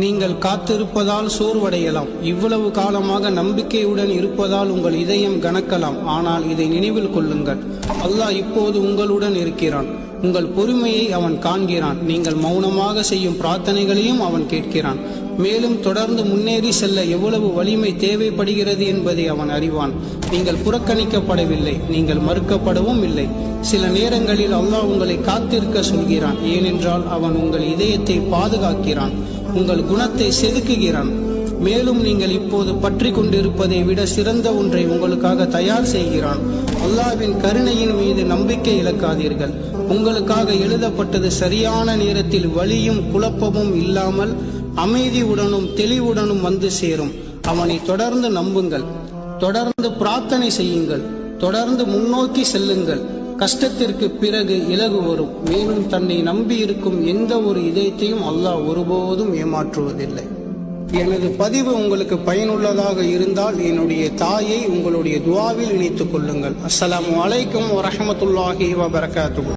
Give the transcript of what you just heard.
நீங்கள் காத்திருப்பதால் சோர்வடையலாம். இவ்வளவு காலமாக நம்பிக்கையுடன் இருப்பதால் உங்கள் இதயம் கனக்கலாம். ஆனால் இதை நினைவில் கொள்ளுங்கள், அல்லாஹ் இப்போது உங்களுடன் இருக்கிறான். உங்கள் பொறுமையை அவன் காண்கிறான். நீங்கள் மௌனமாக செய்யும் பிரார்த்தனைகளையும் அவன் கேட்கிறான். மேலும் தொடர்ந்து முன்னேறி செல்ல எவ்வளவு வலிமை தேவைப்படுகிறது என்பதை அவன் அறிவான். நீங்கள் புறக்கணிக்கப்படவில்லை, நீங்கள் மறுக்கப்படவும் இல்லை. சில நேரங்களில் அல்லாஹ் உங்களை காத்திருக்க சொல்கிறான். ஏனென்றால் அவன் உங்கள் இதயத்தை பாதுகாக்கிறான், உங்கள் குணத்தை செதுக்குகிறான். மேலும் நீங்கள் இப்போது பற்றி கொண்டிருப்பதை விட சிறந்த ஒன்றை உங்களுக்காக தயார் செய்கிறான். அல்லாஹ்வின் கருணையின் மீது நம்பிக்கை இழக்காதீர்கள். உங்களுக்காக எழுதப்பட்டது சரியான நேரத்தில் வலியும் குழப்பமும் இல்லாமல் அமைதியுடனும் தெளிவுடனும் வந்து சேரும். அவனை தொடர்ந்து நம்புங்கள், தொடர்ந்து பிரார்த்தனை செய்யுங்கள், தொடர்ந்து முன்னோக்கி செல்லுங்கள். கஷ்டத்திற்கு பிறகு இலகு வரும். மேலும் தன்னை நம்பி இருக்கும் எந்த ஒரு இதயத்தையும் அல்லாஹ் ஒருபோதும் ஏமாற்றுவதில்லை. எனது பதிவு உங்களுக்கு பயனுள்ளதாக இருந்தால் என்னுடைய தாயை உங்களுடைய துஆவில் இணைத்துக் கொள்ளுங்கள். அஸ்ஸலாமு அலைக்கும் வரஹ்மத்துல்லாஹி வபரகாத்துஹு.